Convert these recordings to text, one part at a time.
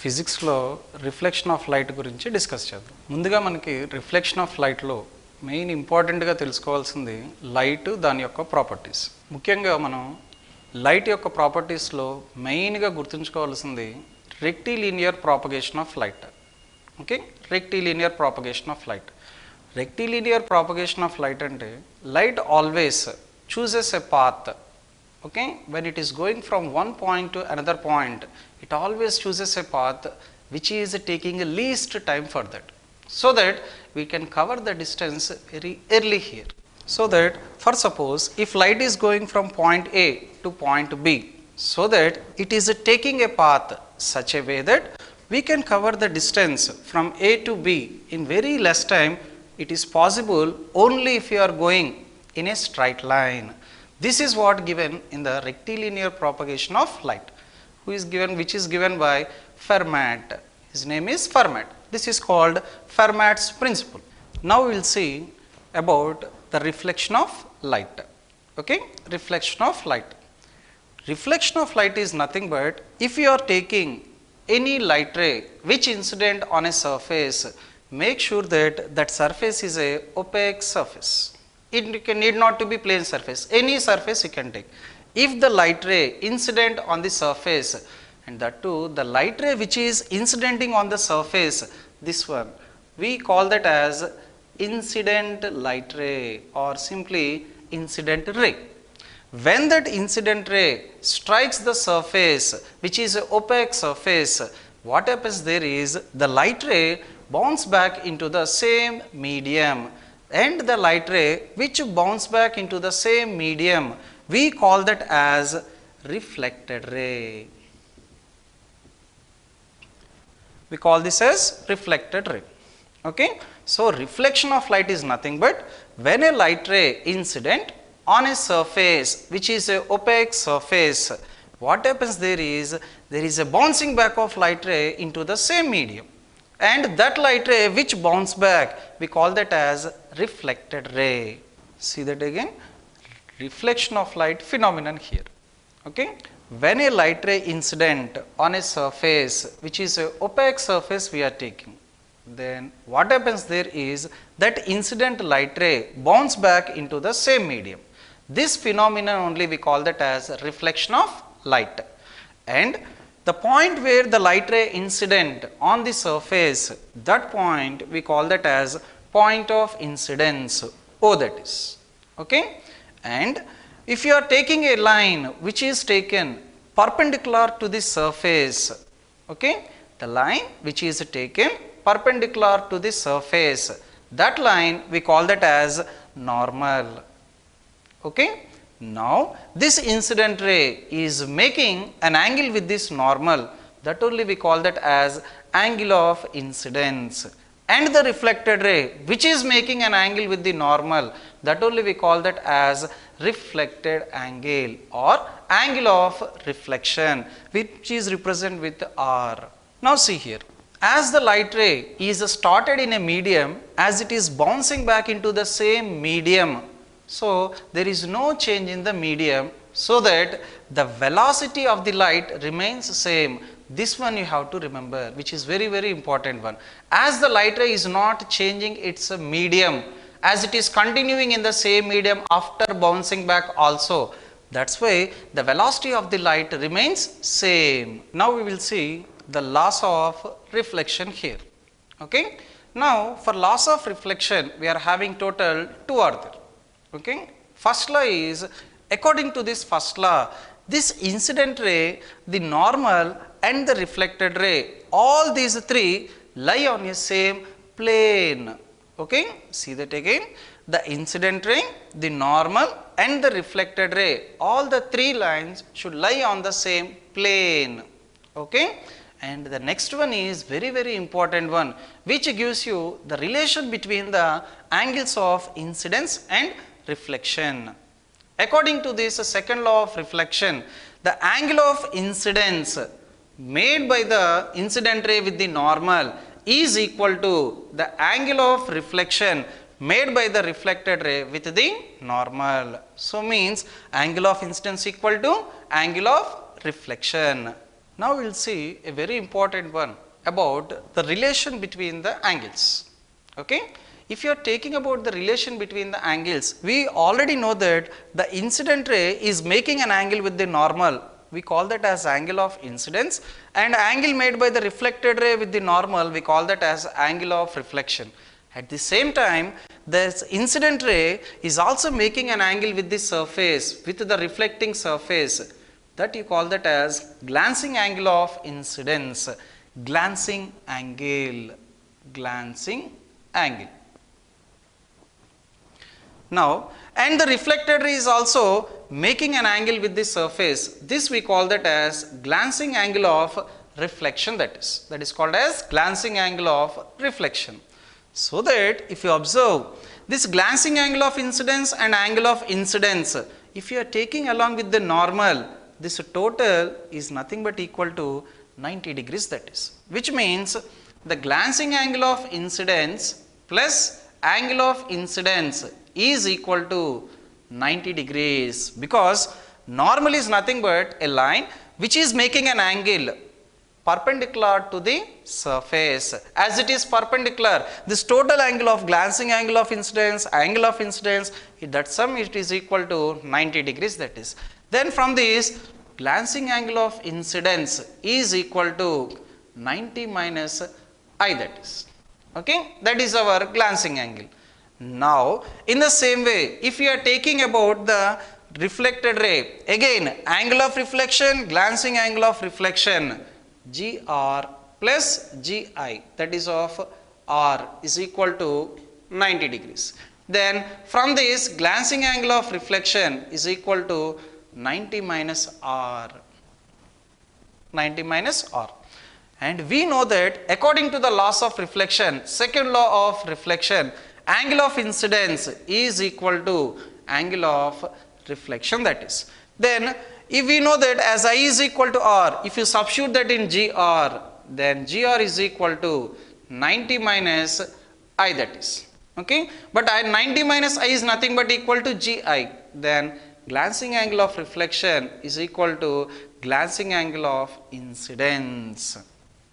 ఫిజిక్స్లో reflection of light గురించి discuss చేద్దాం. ముందుగా మనకి రిఫ్లెక్షన్ ఆఫ్ లైట్లో మెయిన్ ఇంపార్టెంట్గా తెలుసుకోవాల్సింది లైట్, దాని యొక్క ప్రాపర్టీస్. ముఖ్యంగా మనం లైట్ యొక్క ప్రాపర్టీస్లో మెయిన్గా గుర్తుంచుకోవాల్సింది rectilinear propagation of light. Okay, rectilinear propagation of light. Rectilinear propagation of light అంటే light always chooses a path. Okay, when it is going from one point to another point, it always chooses a path which is taking least time for that, so that we can cover the distance very early here. So that, for suppose if light is going from point A to point B, so that it is taking a path such a way that we can cover the distance from A to B in very less time. It is possible only if you are going in a straight line. This is what given in the rectilinear propagation of light, which is given by Fermat. His name is Fermat. This is called Fermat's principle. Now we will see about the reflection of light. Okay, reflection of light. Reflection of light is nothing but if you are taking any light ray which incident on a surface, make sure that that surface is a opaque surface. It need not to be plane surface, any surface you can take. If the light ray incident on the surface, and that too the light ray which is incidenting on the surface, this one we call that as incident light ray or simply incident ray. When that incident ray strikes the surface which is an opaque surface, what happens there is the light ray bounce back into the same medium, and the light ray which bounce back into the same medium, we call that as reflected ray. We call this as reflected ray. Okay, so reflection of light is nothing but when a light ray incident on a surface which is a opaque surface, what happens there is a bouncing back of light ray into the same medium, and that light ray which bounce back, we call that as reflected ray. See that again, reflection of light phenomenon here. Okay, when a light ray incident on a surface which is a opaque surface we are taking, then what happens there is that incident light ray bounce back into the same medium. This phenomenon only we call that as reflection of light. And the point where the light ray incident on the surface, that point we call that as point of incidence, O that is. Okay, and if you are taking a line which is taken perpendicular to the surface, okay, the line which is taken perpendicular to the surface, that line we call that as normal. Okay, now this incident ray is making an angle with this normal, that only we call that as angle of incidence, and the reflected ray which is making an angle with the normal, that only we call that as reflected angle or angle of reflection, which is represented with R. Now see here, as the light ray is started in a medium, as it is bouncing back into the same medium, so there is no change in the medium, so that the velocity of the light remains same. This one you have to remember, which is very very important one. As the light ray is not changing its medium, as it is continuing in the same medium after bouncing back also, that's why the velocity of the light remains same. Now we will see the laws of reflection here. Okay, now for laws of reflection we are having total 2 are there. Okay, first law is, according to this first law, this incident ray, the normal and the reflected ray, all these three lie on a same plane. Okay, see that again, the incident ray, the normal and the reflected ray, all the three lines should lie on the same plane. Okay, and the next one is very very important one, which gives you the relation between the angles of incidence and reflection. According to this second law of reflection, the angle of incidence made by the incident ray with the normal is equal to the angle of reflection made by the reflected ray with the normal. So means angle of incidence equal to angle of reflection. Now we will see a very important one about the relation between the angles. Okay? If you are taking about the relation between the angles, we already know that the incident ray is making an angle with the normal. We call that as angle of incidence, and angle made by the reflected ray with the normal, we call that as angle of reflection. At the same time, this incident ray is also making an angle with the surface, with the reflecting surface, that you call that as glancing angle of incidence, glancing angle, glancing angle. Now, and the reflected ray is also making an angle with the surface. This we call that as glancing angle of reflection, that is called as glancing angle of reflection. So that if you observe this glancing angle of incidence and angle of incidence, if you are taking along with the normal, this total is nothing but equal to 90 degrees, that is, which means the glancing angle of incidence plus angle of incidence is equal to 90 degrees, because normal is nothing but a line which is making an angle perpendicular to the surface. As it is perpendicular, this total angle of glancing angle of incidence, that sum it is equal to 90 degrees, that is. Then from this, glancing angle of incidence is equal to 90 minus I, that is. Okay, that is our glancing angle. Now, in the same way, if you are taking about the reflected ray, again angle of reflection, glancing angle of reflection, GR plus GI, that is of R, is equal to 90 degrees. Then from this, glancing angle of reflection is equal to 90 minus R, 90 minus R. And we know that according to the laws of reflection, second law of reflection, angle of incidence is equal to angle of reflection, that is. Then if we know that as I is equal to R, if you substitute that in GR, then GR is equal to 90 minus I, that is. Okay, but 90 minus I is nothing but equal to GI. Then glancing angle of reflection is equal to glancing angle of incidence.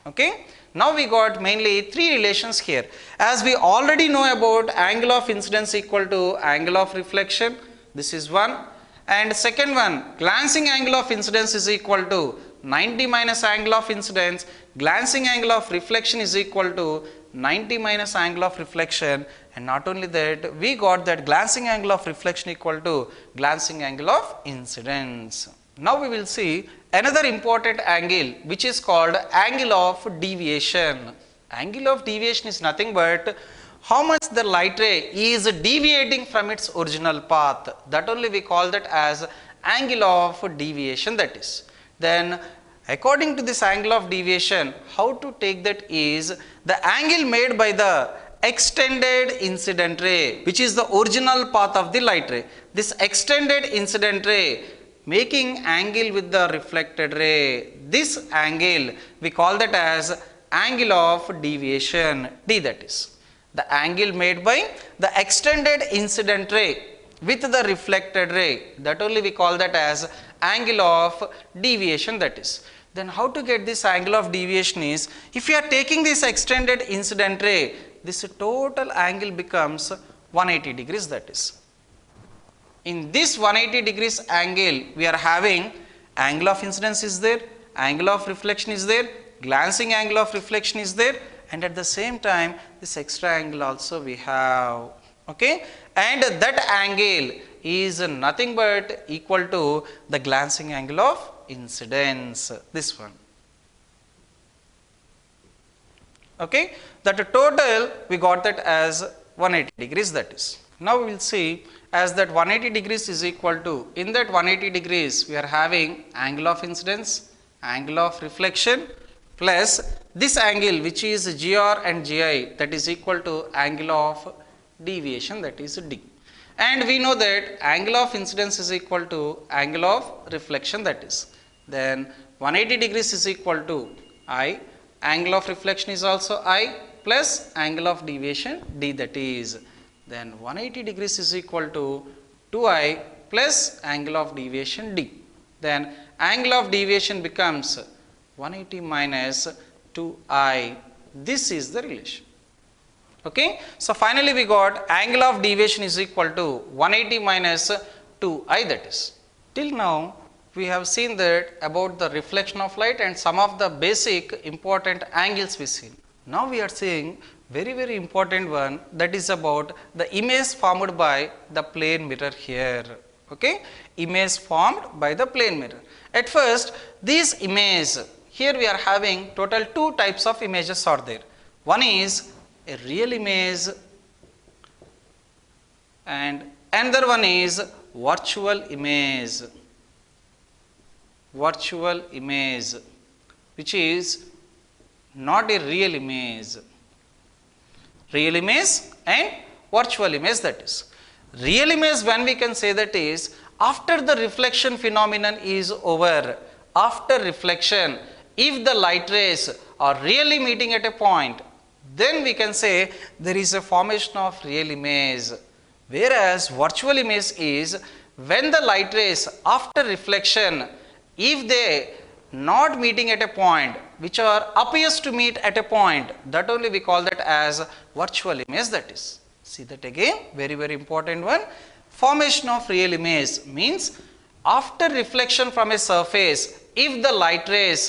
Okay. Now we got mainly three relations here. As we already know about angle of incidence equal to angle of reflection, this is one. And second one, glancing angle of incidence is equal to 90 minus angle of incidence, glancing angle of reflection is equal to 90 minus angle of reflection. And not only that, we got that glancing angle of reflection equal to glancing angle of incidence. Now we will see another important angle which is called angle of deviation. Angle of deviation is nothing but how much the light ray is deviating from its original path. That only we call that as angle of deviation, that is. Then according to this angle of deviation, how to take that is the angle made by the extended incident ray, which is the original path of the light ray. This extended incident ray making angle with the reflected ray, this angle we call that as angle of deviation, D, that is. The angle made by the extended incident ray with the reflected ray, that only we call that as angle of deviation, that is. Then how to get this angle of deviation is, if you are taking this extended incident ray, this total angle becomes 180 degrees, that is. In this 180 degrees angle, we are having angle of incidence is there, angle of reflection is there, glancing angle of reflection is there, and at the same time this extra angle also we have. Okay, and that angle is nothing but equal to the glancing angle of incidence, this one. Okay, that total we got that as 180 degrees, that is. Now we will see as that 180 degrees is equal to, in that 180 degrees we are having angle of incidence, angle of reflection plus this angle which is GR and GI, that is equal to angle of deviation, that is D. And we know that angle of incidence is equal to angle of reflection, that is. Then 180 degrees is equal to I, angle of reflection is also I plus angle of deviation D, that is. Then 180 degrees is equal to 2I plus angle of deviation D. Then angle of deviation becomes 180 minus 2i. This is the relation. Okay. So, finally, we got angle of deviation is equal to 180 minus 2i, that is. Till now, we have seen that about the reflection of light and some of the basic important angles we seen. Now, we are seeing very important one, that is about the image formed by the plane mirror here. Okay. Image formed by the plane mirror. At first, this image, here we are having total two types of images are there. One is a real image and another one is virtual image. Virtual image, which is not a real image. Real image and virtual image, that is. Real image, when we can say that is, after the reflection phenomenon is over, after reflection, if the light rays are really meeting at a point, then we can say there is a formation of real image. Whereas virtual image is when the light rays after reflection, if they not meeting at a point which are appears to meet at a point, that only we call that as virtual image, that is. See that again, very important one. Formation of real image means after reflection from a surface, if the light rays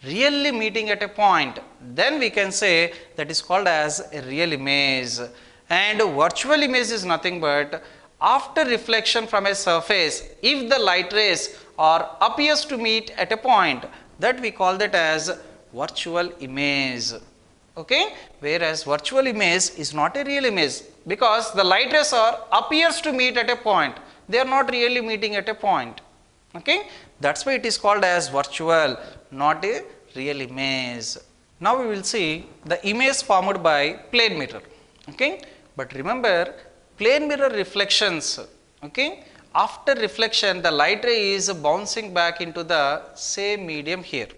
really meeting at a point, then we can say that is called as a real image. And virtual image is nothing but after reflection from a surface, if the light rays or appears to meet at a point, that we call that as virtual image. Okay. Whereas virtual image is not a real image, because the light rays are appears to meet at a point, they are not really meeting at a point. Okay. That is why it is called as virtual, not a real image. Now, we will see the image formed by plane mirror. Okay. But remember, plane mirror reflections, okay, after reflection the light ray is bouncing back into the same medium here.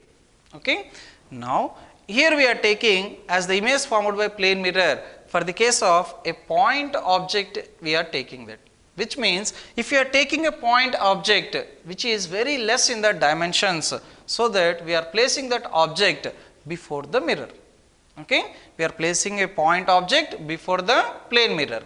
Okay. Now, here we are taking as the image formed by plane mirror for the case of a point object, we are taking that, which means if you are taking a point object which is very less in the dimensions, so that we are placing that object before the mirror. Okay. We are placing a point object before the plane mirror.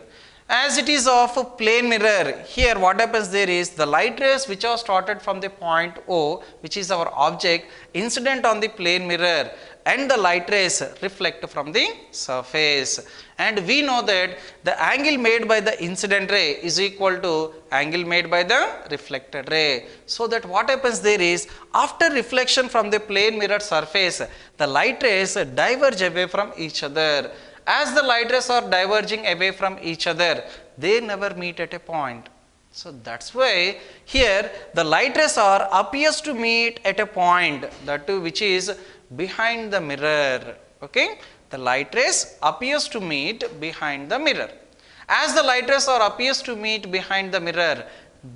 As it is of a plane mirror, here what happens there is the light rays which are started from the point O, which is our object, incident on the plane mirror, and the light rays reflect from the surface. And we know that the angle made by the incident ray is equal to angle made by the reflected ray. So that what happens there is, after reflection from the plane mirror surface, the light rays diverge away from each other. As the light rays are diverging away from each other, they never meet at a point. So that is why here the light rays are appears to meet at a point, that too which is behind the mirror. Okay. The light rays appears to meet behind the mirror. As the light rays are appears to meet behind the mirror,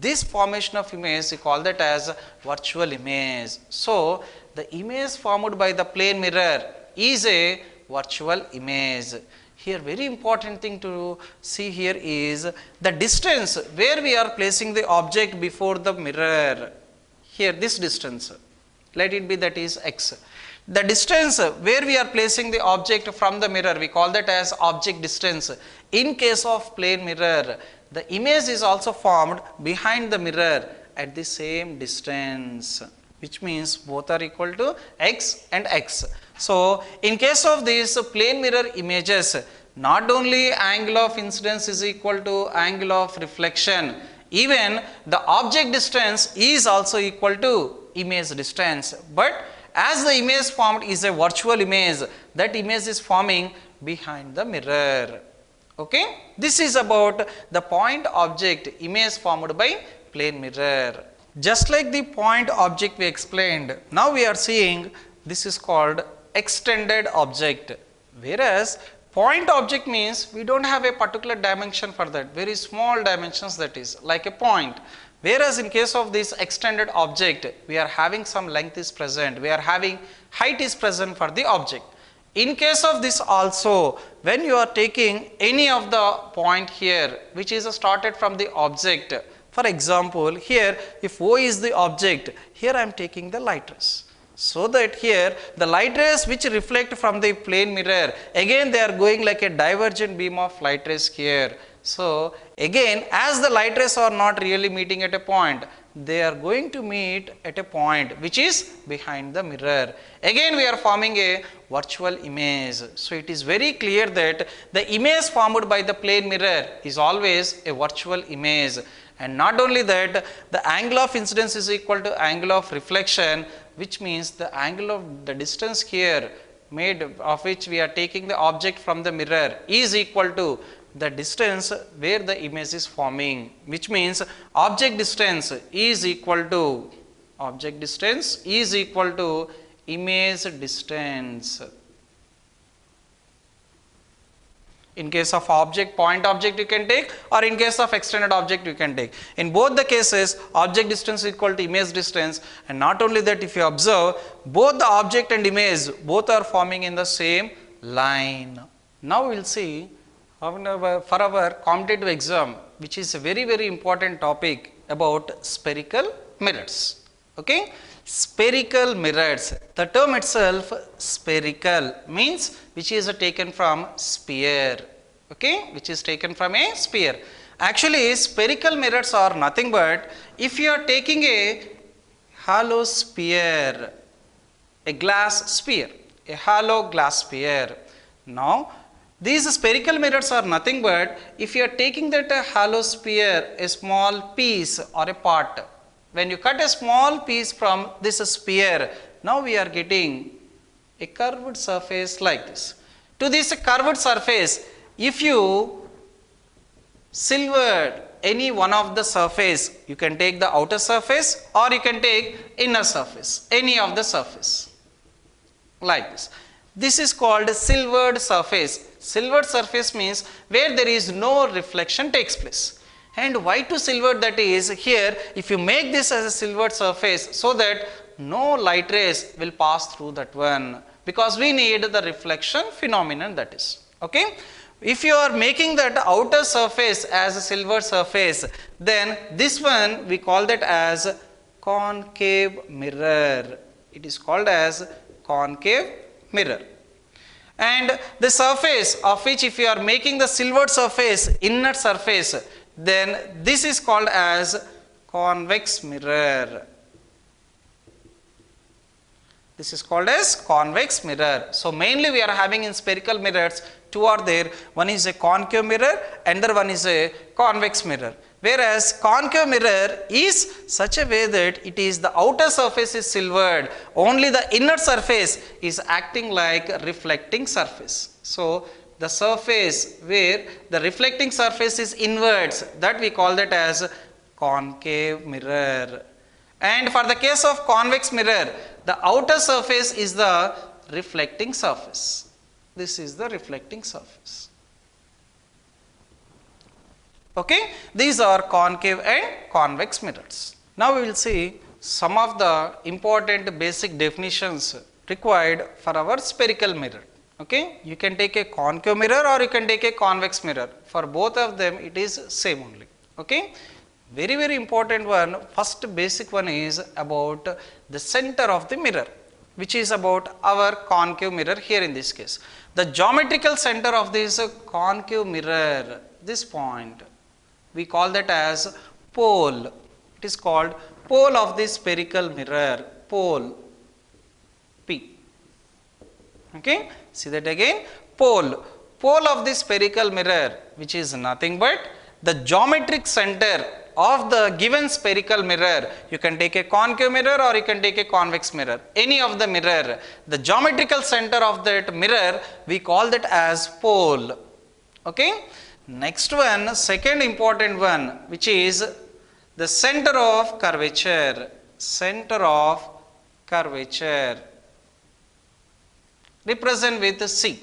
this formation of image we call that as virtual image. So the image formed by the plane mirror is a virtual image. Here very important thing to see here is the distance where we are placing the object before the mirror. Here this distance, let it be that is x. The distance where we are placing the object from the mirror, we call that as object distance. In case of plane mirror, the image is also formed behind the mirror at the same distance, which means both are equal to x and x. So in case of these plane mirror images, not only angle of incidence is equal to angle of reflection, even the object distance is also equal to image distance. But as the image formed is a virtual image, that image is forming behind the mirror. Okay. This is about the point object image formed by plane mirror. Just like the point object we explained, now we are seeing this is called extended object. Whereas point object means we don't have a particular dimension for that, very small dimensions, that is like a point. Whereas in case of this extended object, we are having some length is present, we are having height is present for the object. In case of this also, when you are taking any of the point here which is started from the object, for example here if O is the object, here I am taking the light rays. So that here the light rays which reflect from the plane mirror, again they are going like a divergent beam of light rays here. So again, as the light rays are not really meeting at a point, they are going to meet at a point which is behind the mirror. Again we are forming a virtual image. So it is very clear that the image formed by the plane mirror is always a virtual image. And not only that, the angle of incidence is equal to angle of reflection, which means the angle of the distance here made of which we are taking the object from the mirror is equal to the distance where the image is forming, which means object distance is equal to image distance. In case of point object you can take, or in case of extended object you can take. In both the cases, object distance is equal to image distance, and not only that, if you observe, both the object and image both are forming in the same line. Now we will see for our competitive exam, which is a very very important topic about spherical mirrors. Okay, spherical mirrors. The term itself, spherical, means which is taken from sphere. Okay, which is taken from a sphere. Actually, spherical mirrors are nothing but, if you are taking a hollow sphere, a glass sphere, a hollow glass sphere. Now, these spherical mirrors are nothing but, if you are taking that hollow sphere, a small piece or a part, when you cut a small piece from this sphere, now we are getting a curved surface like this. To this curved surface, if you silvered any one of the surface, you can take the outer surface or you can take inner surface, any of the surface like this. This is called silvered surface. Silvered surface means where there is no reflection takes place. And why to silver? That is, here if you make this as a silvered surface, so that no light rays will pass through that one, because we need the reflection phenomenon, that is. Okay. If you are making that outer surface as a silver surface, then this one we call that as concave mirror. It is called as concave mirror. And the surface of which, if you are making the silver surface, inner surface, then this is called as convex mirror. This is called as convex mirror. So mainly we are having in spherical mirrors, two are there. One is a concave mirror, another one is a convex mirror. Whereas concave mirror is such a way that it is the outer surface is silvered, only the inner surface is acting like a reflecting surface. So the surface where the reflecting surface is inwards, that we call that as concave mirror. And for the case of convex mirror, the outer surface is the reflecting surface. This is the reflecting surface. Okay, these are concave and convex mirrors. Now we will see some of the important basic definitions required for our spherical mirror. Okay, you can take a concave mirror or you can take a convex mirror. For both of them it is same only. Okay, very very important one, first basic one is about the center of the mirror, which is about our concave mirror here in this case. The geometrical center of this concave mirror, this point, we call that as pole. It is called pole of the spherical mirror, pole, P. Okay, see that again, pole of the spherical mirror, which is nothing but the geometric center of the given spherical mirror. You can take a concave mirror or you can take a convex mirror, any of the mirror. The geometrical center of that mirror, we call that as pole. Okay. Next one, second important one, which is the center of curvature, represent with C.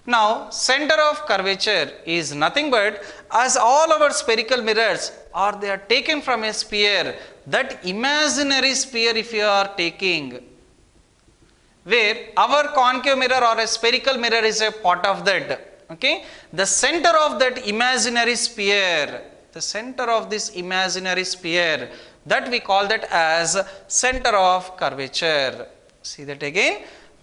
Now, center of curvature is nothing but, as all our spherical mirrors are, they are taken from a sphere, that imaginary sphere if you are taking, where our concave mirror or a spherical mirror is a part of that. Okay, the center of that imaginary sphere, the center of this imaginary sphere, that we call that as center of curvature. See that again,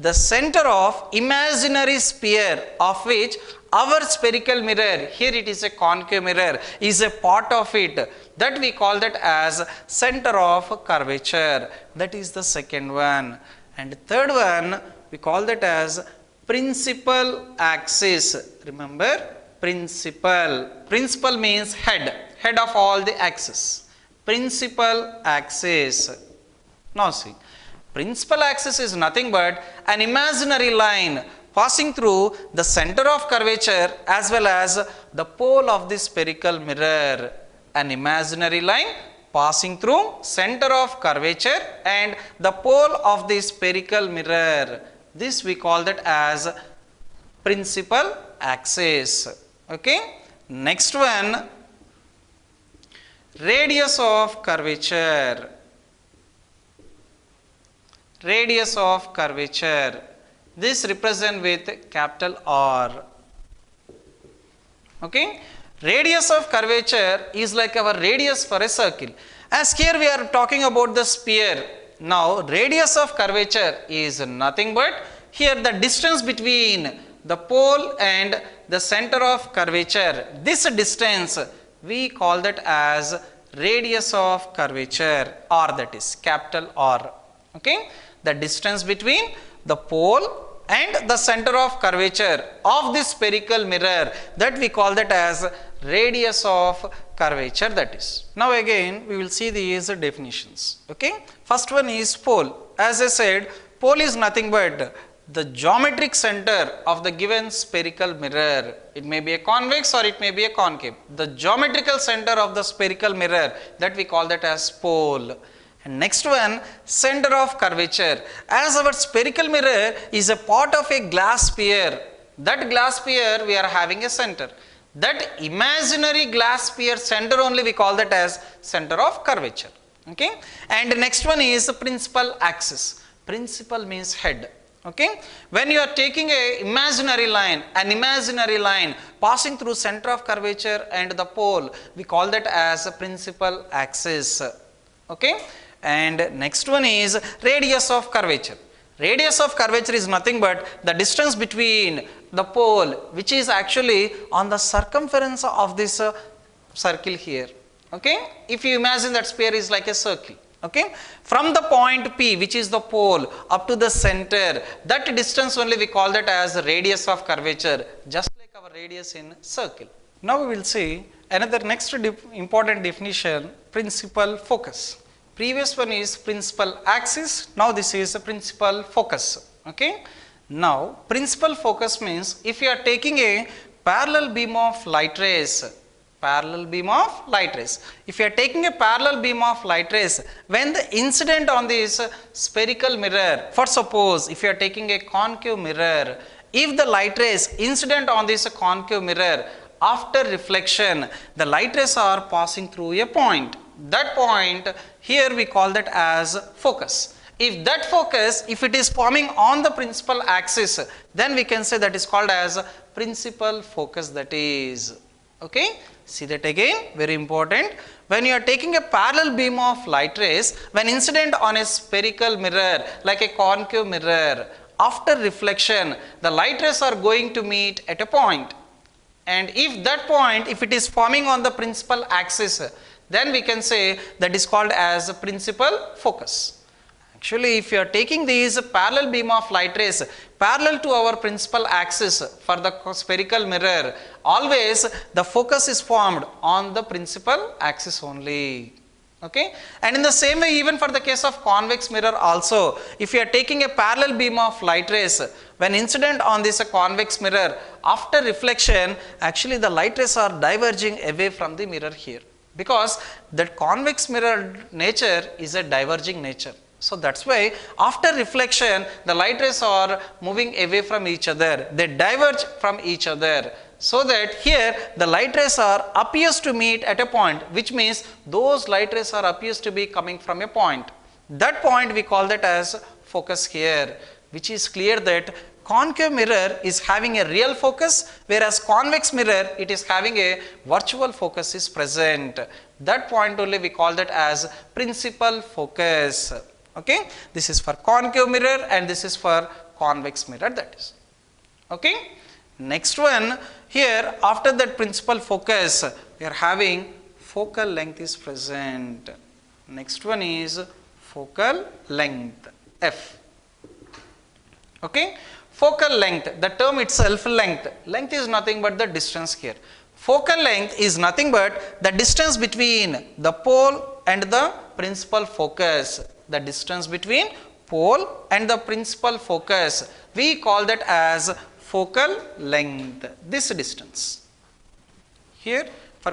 the center of imaginary sphere of which our spherical mirror, here it is a concave mirror, is a part of it, that we call that as center of curvature. That is the second one. And third one, we call that as principal axis. Remember, principal. Principal means head of all the axis. Principal axis. Now see, principal axis is nothing but an imaginary line passing through the center of curvature as well as the pole of the spherical mirror. An imaginary line passing through center of curvature and the pole of the spherical mirror. This we call that as principal axis. Okay. Next one, radius of curvature. Radius of curvature. This represent with capital R. Okay. Radius of curvature is like our radius for a circle. As here we are talking about the sphere. Now radius of curvature is nothing but here the distance between the pole and the center of curvature. This distance we call that as radius of curvature, R, that is capital R. Okay. The distance between the pole and the center of curvature of this spherical mirror, that we call that as radius of curvature, that is. Now again we will see these definitions. Okay. First one is pole. As I said, pole is nothing but the geometric center of the given spherical mirror. It may be a convex or it may be a concave. The geometrical center of the spherical mirror, that we call that as pole. And next one, center of curvature. As our spherical mirror is a part of a glass sphere, that glass sphere we are having a center. That imaginary glass sphere center only we call that as center of curvature. Okay. And next one is the principal axis. Principal means head. Okay. When you are taking a imaginary line, an imaginary line passing through center of curvature and the pole, we call that as a principal axis. Okay. And next one is radius of curvature. Radius of curvature is nothing but the distance between the pole, which is actually on the circumference of this circle here. Okay. If you imagine that sphere is like a circle. Okay. From the point P, which is the pole, up to the center, that distance only we call that as radius of curvature, just like our radius in circle. Now we will see another next important definition, principal focus. Previous one is principal axis, now this is a principal focus. Okay. Now principal focus means if you are taking a parallel beam of light rays, if you are taking a parallel beam of light rays, when the incident on this spherical mirror, for suppose if you are taking a concave mirror, if the light rays incident on this concave mirror, after reflection the light rays are passing through a point. That point here we call that as focus. If that focus, if it is forming on the principal axis, then we can say that is called as principal focus, that is. Okay. See that again, very important. When you are taking a parallel beam of light rays, when incident on a spherical mirror like a concave mirror, after reflection the light rays are going to meet at a point. And if that point, if it is forming on the principal axis, then we can say that is called as principal focus. Actually, if you are taking these parallel beam of light rays parallel to our principal axis for the spherical mirror, always the focus is formed on the principal axis only. Okay. And in the same way, even for the case of convex mirror also, if you are taking a parallel beam of light rays, when incident on this convex mirror, after reflection, actually the light rays are diverging away from the mirror here, because that convex mirror nature is a diverging nature. So that's why after reflection the light rays are moving away from each other, they diverge from each other, so that here the light rays are appears to meet at a point, which means those light rays are appears to be coming from a point. That point we call that as focus here, which is clear that concave mirror is having a real focus, whereas convex mirror, it is having a virtual focus is present. That point only we call that as principal focus. Okay, this is for concave mirror and this is for convex mirror, that is. Okay, next one, here after that principal focus, we are having focal length is present. Next one is focal length, F. Okay, focal length, the term itself length. Length is nothing but the distance here. Focal length is nothing but the distance between the pole and the principal focus. The distance between pole and the principal focus, we call that as focal length, this distance. Here for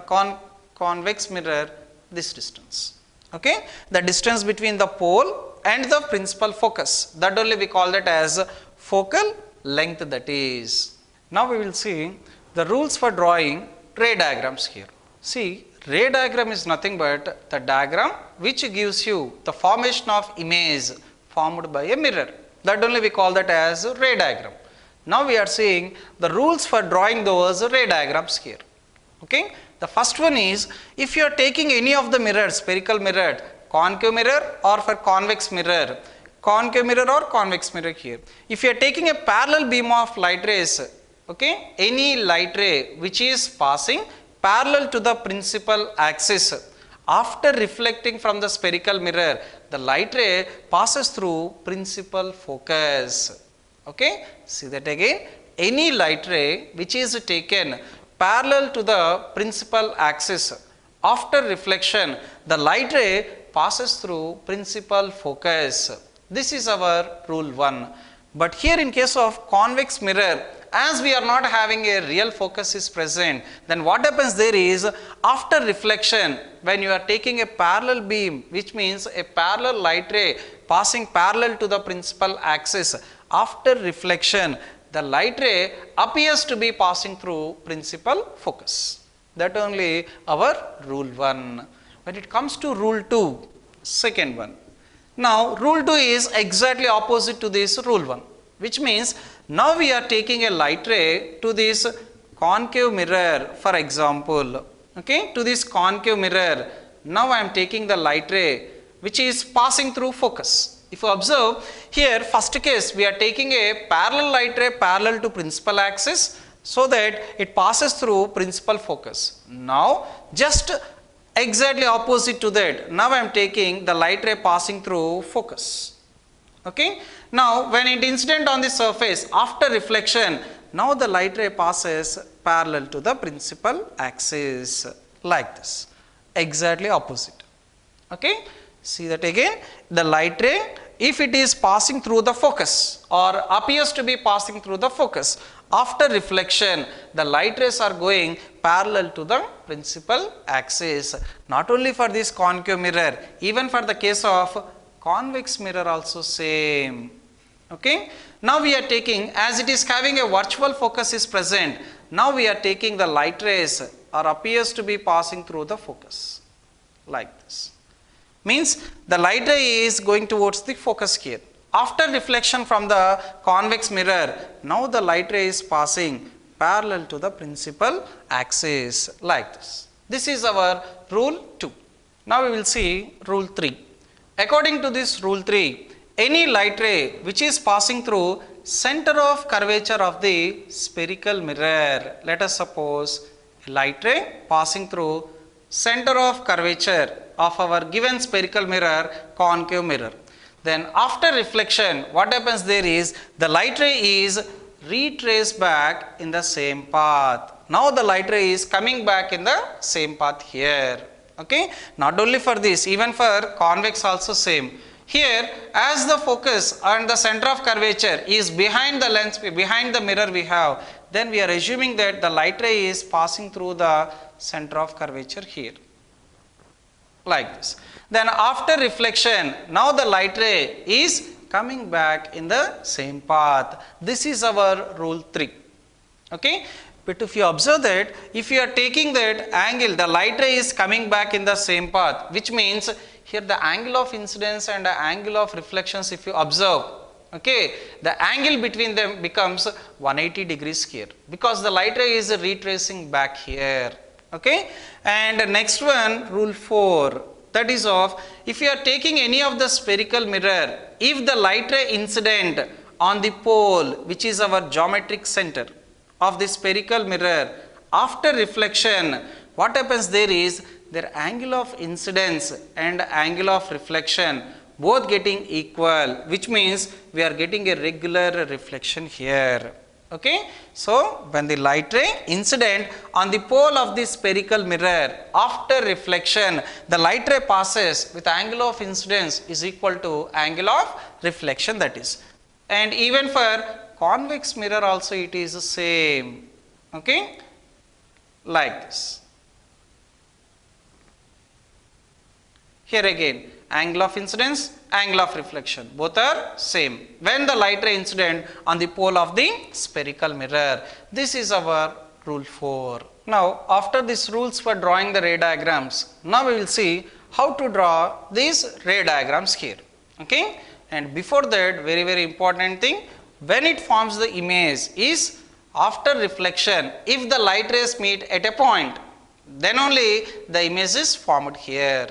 convex mirror, this distance. Okay, the distance between the pole and the principal focus, that only we call that as focal length, that is. Now we will see the rules for drawing ray diagrams here. See, ray diagram is nothing but the diagram which gives you the formation of image formed by a mirror, that only we call that as ray diagram. Now we are seeing the rules for drawing those ray diagrams here. Okay, the first one is, if you are taking any of the mirrors, spherical mirror, concave mirror or for convex mirror, concave mirror or convex mirror here, if you are taking a parallel beam of light rays, okay, any light ray which is passing parallel to the principal axis, after reflecting from the spherical mirror, the light ray passes through principal focus. Okay, see that again, any light ray which is taken parallel to the principal axis, after reflection, the light ray passes through principal focus. This is our rule 1. But here in case of convex mirror, as we are not having a real focus is present, then what happens there is, after reflection, when you are taking a parallel beam, which means a parallel light ray passing parallel to the principal axis, after reflection, the light ray appears to be passing through principal focus. That only our rule 1. When it comes to rule 2, second one. Now rule 2 is exactly opposite to this rule 1, which means now we are taking a light ray to this concave mirror, for example. Okay, to this concave mirror, now I am taking the light ray which is passing through focus. If you observe here, first case we are taking a parallel light ray parallel to principal axis, so that it passes through principal focus. Now just exactly opposite to that, now I am taking the light ray passing through focus. Okay, now when it incident on the surface, after reflection, now the light ray passes parallel to the principal axis, like this, exactly opposite. Okay, see that again, the light ray, if it is passing through the focus or appears to be passing through the focus, after reflection, the light rays are going parallel to the principal axis. Not only for this concave mirror, even for the case of convex mirror also same. Okay, now we are taking, as it is having a virtual focus is present, now we are taking the light rays or appears to be passing through the focus, like this. Means the light ray is going towards the focus here. After reflection from the convex mirror, now the light ray is passing parallel to the principal axis, like this. This is our rule 2. Now we will see rule 3. According to this rule 3, any light ray which is passing through center of curvature of the spherical mirror, let us suppose a light ray passing through center of curvature of our given spherical mirror, concave mirror. Then after reflection, what happens there is, the light ray is retraced back in the same path. Now the light ray is coming back in the same path here. Okay, not only for this, even for convex also same. Here, as the focus and the center of curvature is behind the lens, behind the mirror we have, then we are assuming that the light ray is passing through the center of curvature here, like this. Then after reflection, now the light ray is coming back in the same path. This is our rule 3. Okay, but if you observe that, if you are taking that angle, the light ray is coming back in the same path, which means here the angle of incidence and the angle of reflections, if you observe, Okay, the angle between them becomes 180 degrees here because the light ray is retracing back here. Okay, and next one, rule 4, that is of, if you are taking any of the spherical mirror, if the light ray incident on the pole, which is our geometric center of the spherical mirror, after reflection, what happens there is, their angle of incidence and angle of reflection both getting equal, which means we are getting a regular reflection here. Okay, so when the light ray incident on the pole of the spherical mirror, after reflection, the light ray passes with angle of incidence is equal to angle of reflection, that is. And even for convex mirror also it is the same. Okay, like this. Here again, angle of incidence, angle of reflection, both are same when the light ray incident on the pole of the spherical mirror. This is our rule 4. Now, after these rules for drawing the ray diagrams, now we will see how to draw these ray diagrams here. Okay, and before that, very important thing, when it forms the image is after reflection, if the light rays meet at a point, then only the image is formed here.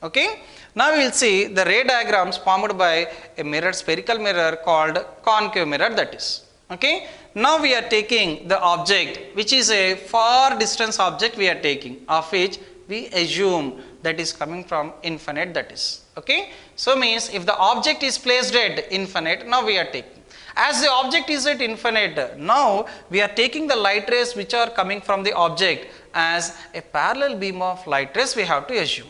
Okay, now we will see the ray diagrams formed by a mirror, spherical mirror called concave mirror, that is. Okay, now we are taking the object which is a far distance object we are taking, of which we assume that is coming from infinite, that is. Okay, so means if the object is placed at infinite, now we are taking. As the object is at infinite, now we are taking the light rays which are coming from the object as a parallel beam of light rays we have to assume.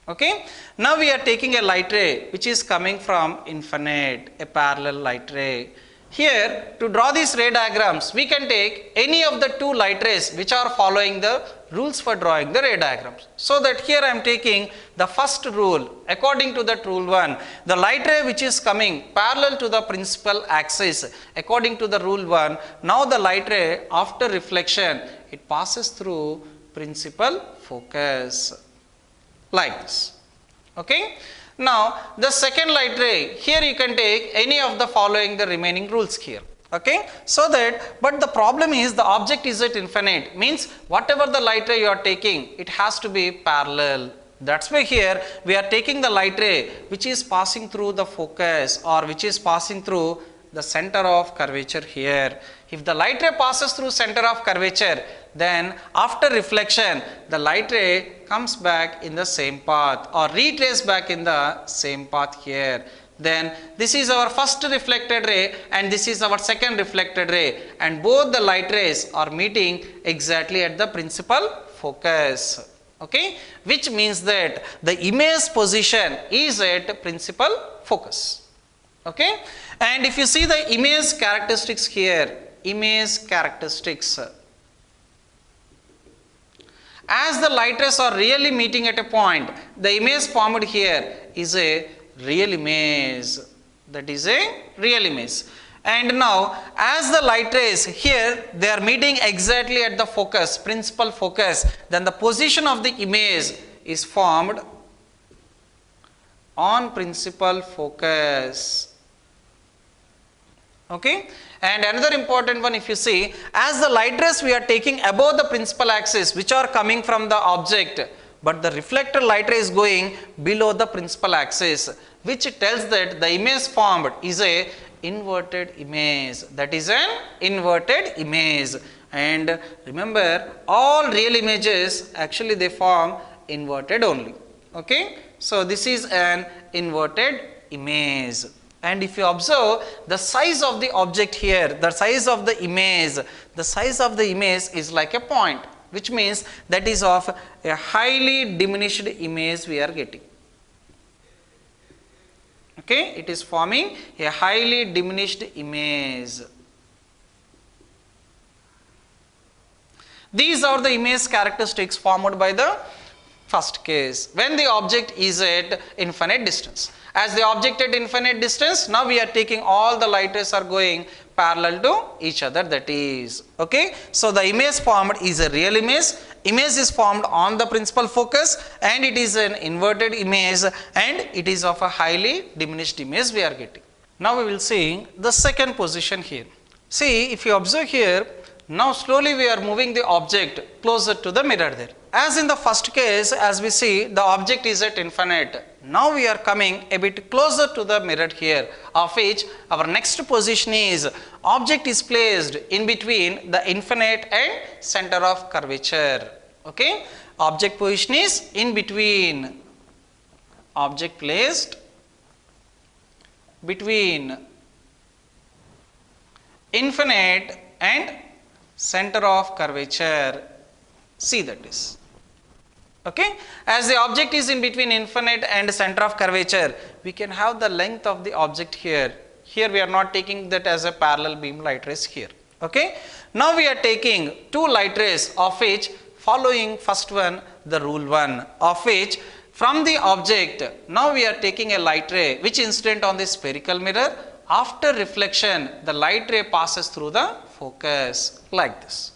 Okay, now we are taking a light ray which is coming from infinite, a parallel light ray. Here, to draw these ray diagrams, we can take any of the two light rays which are following the rules for drawing the ray diagrams. So that here I am taking the first rule. According to that rule 1, the light ray which is coming parallel to the principal axis, according to the rule 1, now the light ray after reflection, it passes through principal focus, like this. Okay, now the second light ray, here you can take any of the following the remaining rules here. Okay, so that, but the problem is the object is at infinite, means whatever the light ray you are taking, it has to be parallel. That's why here we are taking the light ray which is passing through the focus, or which is passing through the center of curvature here. If the light ray passes through center of curvature, then after reflection, the light ray comes back in the same path, or retrace back in the same path here. Then this is our first reflected ray and this is our second reflected ray, and both the light rays are meeting exactly at the principal focus. Okay, which means that the image position is at principal focus. Okay, and if you see the image characteristics here, image characteristics, as the light rays are really meeting at a point, the image formed here is a real image, that is a real image. And now as the light rays here, they are meeting exactly at the focus, principal focus, then the position of the image is formed on principal focus. Okay, and another important one, if you see, as the light rays we are taking above the principal axis which are coming from the object, but the reflected light ray is going below the principal axis, which tells that the image formed is a inverted image, that is an inverted image. And remember, all real images actually they form inverted only. Okay, so this is an inverted image. And if you observe the size of the object here, the size of the image is like a point, which means that is of a highly diminished image we are getting. Okay, it is forming a highly diminished image. These are the image characteristics formed by the first case, when the object is at infinite distance. As the object at infinite distance, now we are taking all the light rays are going parallel to each other, that is. Okay, so the image formed is a real image. Image is formed on the principal focus, and it is an inverted image, and it is of a highly diminished image we are getting. Now we will see the second position here. See, if you observe here, now slowly we are moving the object closer to the mirror there. As in the first case, as we see, the object is at infinite. Now we are coming a bit closer to the mirror here, of which our next position is object is placed in between the infinite and center of curvature. Okay, object position is in between, object placed between infinite and center of curvature, C that is. Okay, as the object is in between infinite and center of curvature, we can have the length of the object here. Here we are not taking that as a parallel beam light rays here. Okay, now we are taking two light rays, of which following first one the rule 1, of which from the object now we are taking a light ray which incident on the spherical mirror. After reflection, the light ray passes through the focus like this.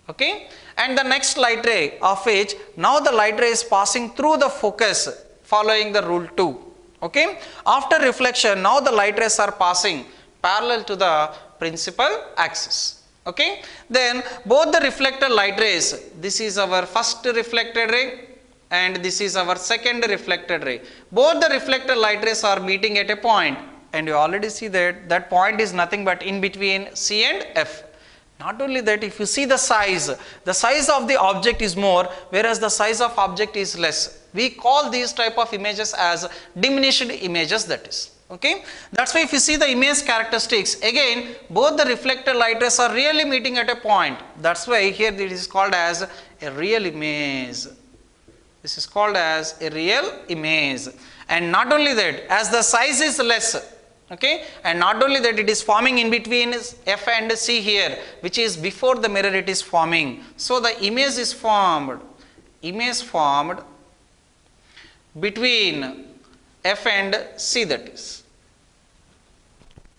Okay, and the next light ray, of which now the light ray is passing through the focus following the rule 2. Okay, after reflection, now the light rays are passing parallel to the principal axis. Okay, then both the reflected light rays, this is our first reflected ray and this is our second reflected ray. Both the reflected light rays are meeting at a point, and you already see that that point is nothing but in between C and F. Not only that, if you see the size of the object is more, whereas the size of object is less. We call these type of images as diminished images, that is. Okay, that's why if you see the image characteristics, again both the reflected light rays are really meeting at a point. That's why here it is called as a real image. This is called as a real image. And not only that, as the size is less, okay, and not only that, it is forming in between F and C here, which is before the mirror it is forming. So the image is formed between F and C, that is.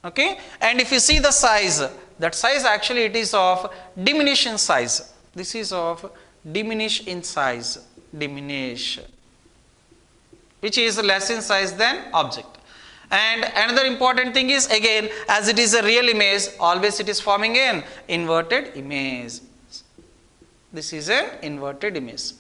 Okay, and if you see the size, that size actually it is of diminish in size. This is of diminish in size, diminish, which is less in size than object. And another important thing is, again, as it is a real image, always it is forming an inverted image. This is an inverted image.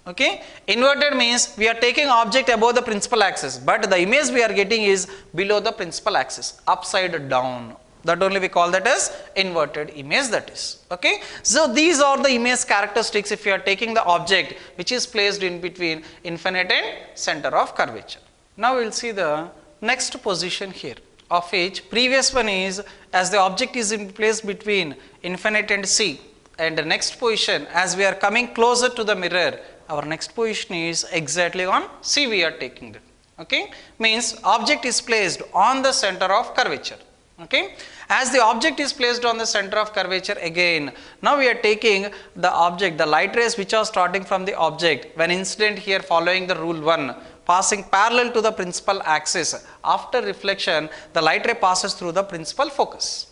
Okay, inverted means we are taking object above the principal axis, but the image we are getting is below the principal axis, upside down. That only we call that as inverted image, that is. Okay, so these are the image characteristics if you are taking the object which is placed in between infinite and center of curvature. Now we will see the next position here, of which previous one is as the object is in place between infinite and C, and the next position as we are coming closer to the mirror, our next position is exactly on C we are taking that. Okay, means object is placed on the center of curvature. Okay, as the object is placed on the center of curvature, again now we are taking the object, the light rays which are starting from the object when incident here following the rule 1, passing parallel to the principal axis. After reflection, the light ray passes through the principal focus.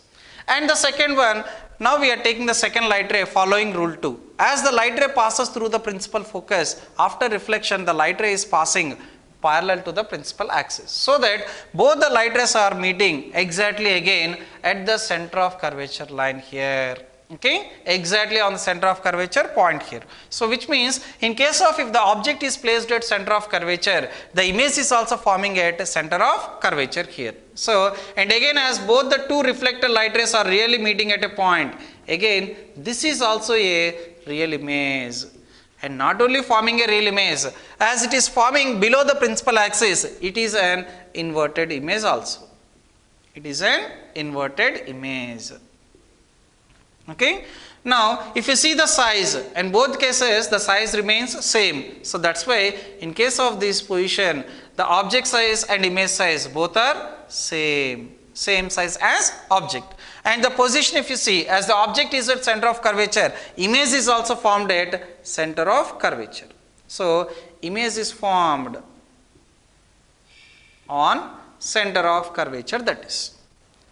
And the second one, now we are taking the second light ray following rule 2. As the light ray passes through the principal focus, after reflection, the light ray is passing parallel to the principal axis, so that both the light rays are meeting exactly again at the center of curvature line here. Okay, exactly on the center of curvature point here. So which means in case of if the object is placed at center of curvature, the image is also forming at center of curvature here. So, and again as both the two reflected light rays are really meeting at a point, again this is also a real image. And not only forming a real image, as it is forming below the principal axis, it is an inverted image also. It is an inverted image. Okay, now if you see the size, in both cases the size remains same. So that's why in case of this position, the object size and image size both are same size as object. And the position, if you see, as the object is at center of curvature, image is also formed at center of curvature. So image is formed on center of curvature, that is.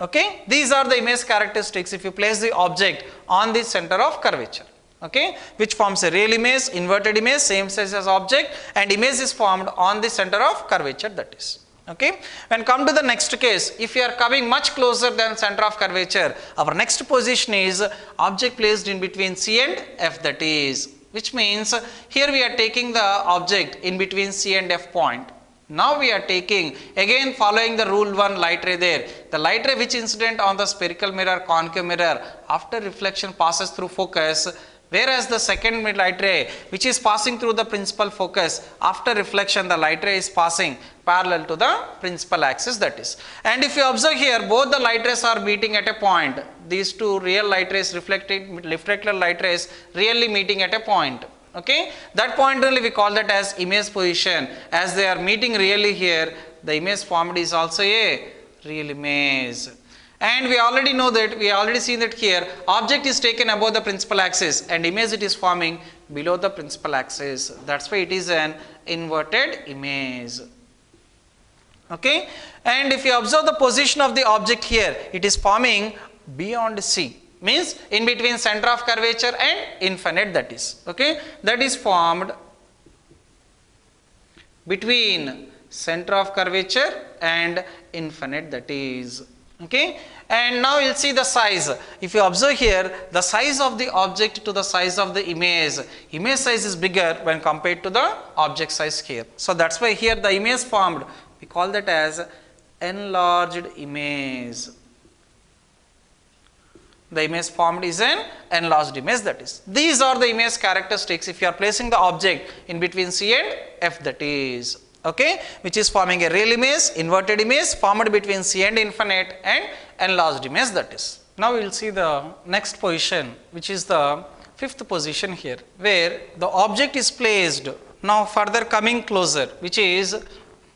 Okay, these are the image characteristics if you place the object on the center of curvature. Okay, which forms a real image, inverted image, same size as object, and image is formed on the center of curvature, that is. Okay. When come to the next case, if you are coming much closer than center of curvature, our next position is object placed in between C and F, that is, which means here we are taking the object in between C and F point. Now we are taking, again following the rule 1 light ray there, the light ray which incident on the spherical mirror, concave mirror, after reflection passes through focus, whereas the second light ray which is passing through the principal focus, after reflection the light ray is passing parallel to the principal axis, that is. And if you observe here, both the light rays are meeting at a point. These two real light rays, reflected light rays really meeting at a point. Okay, that point only we call that as image position. As they are meeting really here, the image formed is also a real image. And we already know that, we already seen that here, object is taken above the principal axis and image it is forming below the principal axis. That's why it is an inverted image. Okay, and if you observe the position of the object here, it is forming beyond C. Means in between center of curvature and infinite, that is. Okay, that is formed between center of curvature and infinite, that is. Okay, and now you'll see the size. If you observe here, the size of the object to the size of the image size is bigger when compared to the object size here. So that's why here the image formed, we call that as enlarged image. The image formed is an enlarged image, that is. These are the image characteristics if you are placing the object in between C and F, that is. Okay, which is forming a real image, inverted image formed between C and infinite, and enlarged image, that is. Now we will see the next position, which is the fifth position here, where the object is placed now further coming closer, which is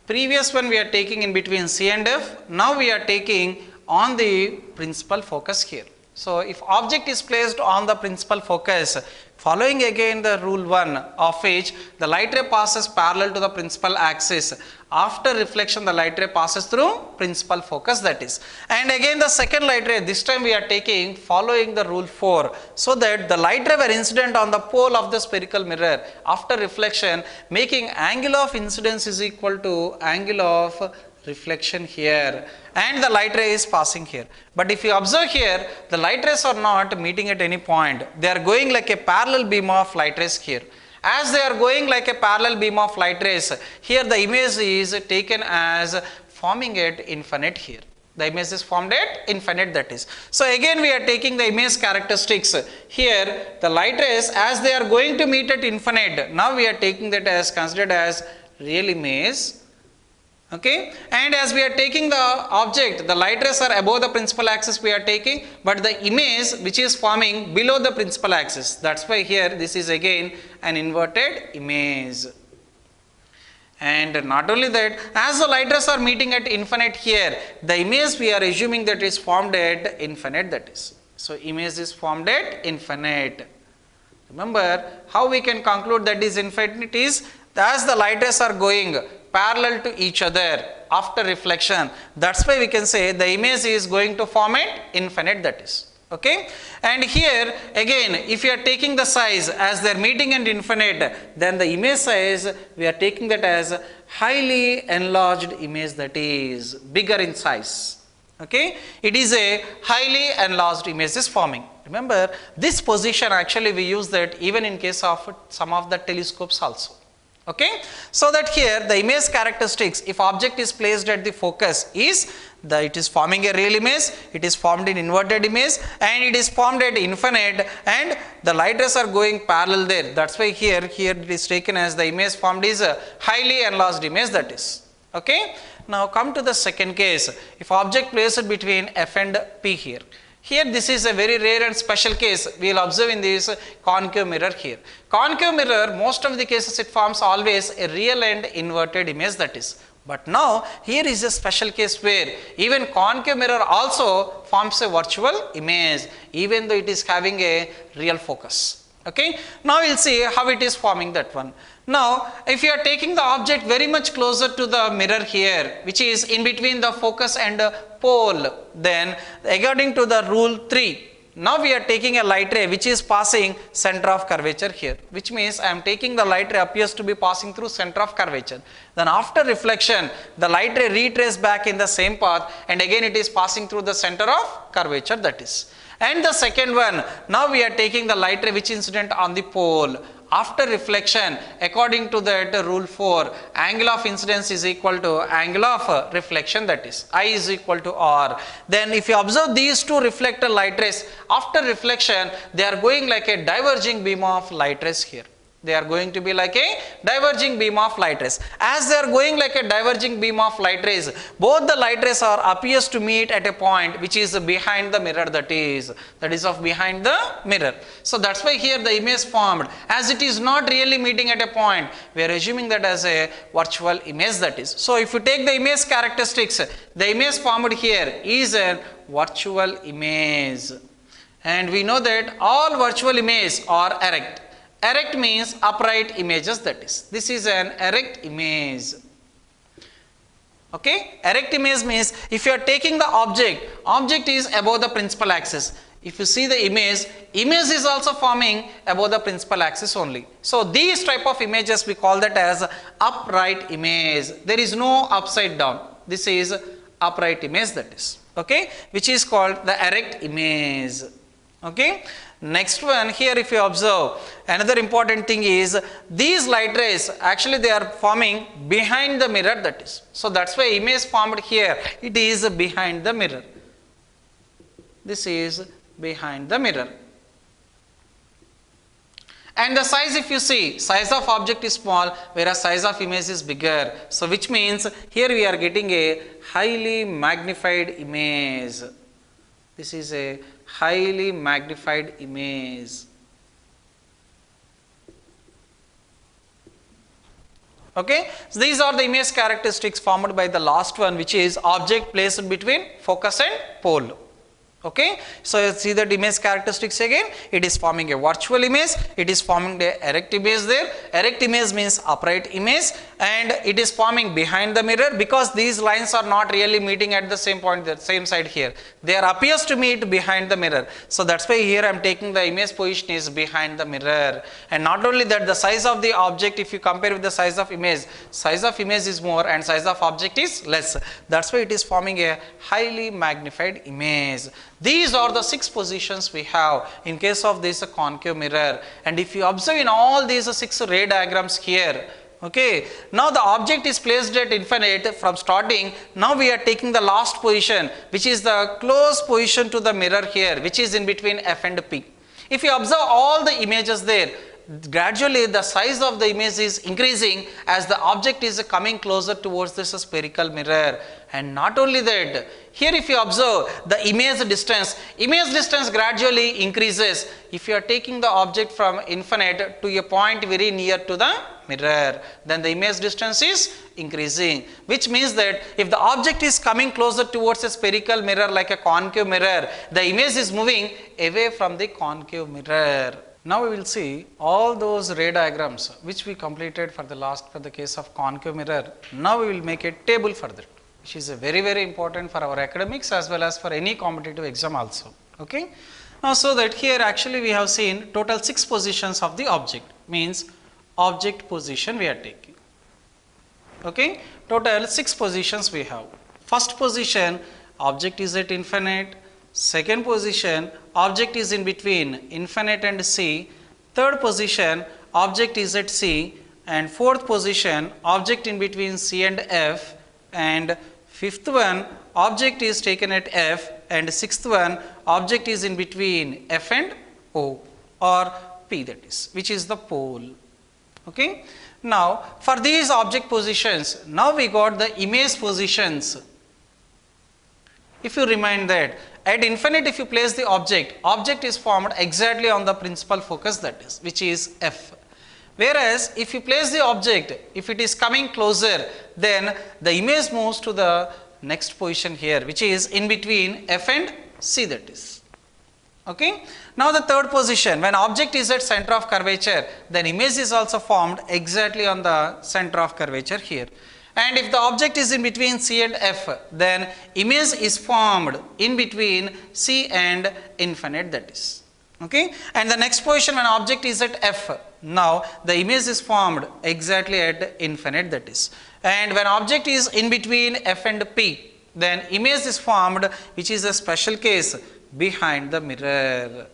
previous one we are taking in between C and F, now we are taking on the principal focus here. So if object is placed on the principal focus, following again the rule 1 of which the light ray passes parallel to the principal axis, after reflection the light ray passes through principal focus, that is. And again the second light ray, this time we are taking following the rule 4, so that the light ray were incident on the pole of the spherical mirror, after reflection making angle of incidence is equal to angle of reflection here, and the light ray is passing here. But if you observe here, the light rays are not meeting at any point, they are going like a parallel beam of light rays here. As they are going like a parallel beam of light rays, here the image is taken as forming at infinite here. The image is formed at infinite, that is. So again we are taking the image characteristics. Here the light rays, as they are going to meet at infinite, now we are taking that as considered as real image. Okay, and as we are taking the object, the light rays are above the principal axis we are taking, but the image which is forming below the principal axis. That's why here this is again an inverted image. And not only that, as the light rays are meeting at infinite here, the image we are assuming that is formed at infinite, that is. So image is formed at infinite. Remember how we can conclude that is infinite is, as the light rays are going parallel to each other after reflection, that's why we can say the image is going to form at infinite, that is. Okay, and here again if you are taking the size as they are meeting at infinite, then the image size we are taking that as highly enlarged image, that is bigger in size. Okay, it is a highly enlarged image is forming. Remember this position actually we use that even in case of some of the telescopes also. Okay, so that here the image characteristics, if object is placed at the focus, is that it is forming a real image, it is formed in inverted image, and it is formed at infinite, and the light rays are going parallel there. That's why here it is taken as the image formed is a highly enlarged image, that is. Okay, now come to the second case. If object placed between F and P here. Here this is a very rare and special case we will observe in this concave mirror here. Concave mirror, most of the cases it forms always a real and inverted image, that is. But now here is a special case where even concave mirror also forms a virtual image even though it is having a real focus. Okay, now we will see how it is forming that one. Now if you are taking the object very much closer to the mirror here, which is in between the focus and pole, then according to the rule 3, now we are taking a light ray which is passing center of curvature here, which means I am taking the light ray appears to be passing through center of curvature. Then after reflection, the light ray retraces back in the same path and again it is passing through the center of curvature, that is. And the second one, now we are taking the light ray which is incident on the pole. After reflection, according to that rule 4, angle of incidence is equal to angle of reflection, that is I is equal to R. Then if you observe these two reflected light rays, after reflection they are going like a diverging beam of light rays here. They are going to be like a diverging beam of light rays. As they are going like a diverging beam of light rays, both the light rays are appears to meet at a point which is behind the mirror, that is of behind the mirror. So that's why here the image formed, as it is not really meeting at a point, we are assuming that as a virtual image, that is. So if you take the image characteristics, the image formed here is a virtual image, and we know that all virtual images are erect. Erect means upright images, that is. This is an erect image. Okay? Erect image means if you are taking the object is above the principal axis. If you see the image is also forming above the principal axis only. So these type of images we call that as upright image. There is no upside down. This is upright image, that is. Okay? Which is called the erect image. Okay? Next one, here if you observe, another important thing is these light rays actually they are forming behind the mirror, that is. So that's why image formed here, it is behind the mirror. This is behind the mirror. And the size, if you see, size of object is small whereas size of image is bigger. So which means here we are getting a highly magnified image. This is a highly magnified image. Okay, so these are the image characteristics formed by the last one, which is object placed between focus and pole. Okay, so see that image characteristics again, it is forming a virtual image, it is forming the erect image there. Erect image means upright image, and it is forming behind the mirror because these lines are not really meeting at the same point, the same side here. They are appears to meet behind the mirror. So that's why here I am taking the image position is behind the mirror. And not only that, the size of the object, if you compare with the size of image is more and size of object is less. That's why it is forming a highly magnified image. These are the 6 positions we have in case of this concave mirror. And if you observe in all these 6 ray diagrams here, okay, now the object is placed at infinite from starting. Now we are taking the last position, which is the close position to the mirror here, which is in between F and P. If you observe all the images there, gradually the size of the image is increasing as the object is coming closer towards this spherical mirror. And not only that, here if you observe the image distance gradually increases if you are taking the object from infinite to a point very near to the mirror, then the image distance is increasing, which means that if the object is coming closer towards a spherical mirror like a concave mirror, the image is moving away from the concave mirror. Now we will see all those ray diagrams which we completed for the case of concave mirror. Now we will make a table for that, which is very important for our academics as well as for any competitive exam also. Okay. Now so that here actually we have seen total 6 positions of the object, means object position we are taking. Okay. Total 6 positions we have. First position, object is at infinite. Second position, object is in between infinite and C. Third position, object is at C. And fourth position, object in between C and F. And fifth one, object is taken at F. And sixth one, object is in between F and O or P, that is, which is the pole. Okay. Now for these object positions, now we got the image positions. If you remind that at infinite, if you place the object is formed exactly on the principal focus, that is, which is F. Whereas if you place the object, if it is coming closer, then the image moves to the next position here, which is in between F and C, that is. Okay. Now the third position, when object is at center of curvature, then image is also formed exactly on the center of curvature here. and if the object is in between C and F, then image is formed in between C and infinite, that is. Okay, and the next position when object is at F, now the image is formed exactly at infinite, that is. And when object is in between F and P, then image is formed, which is a special case, behind the mirror.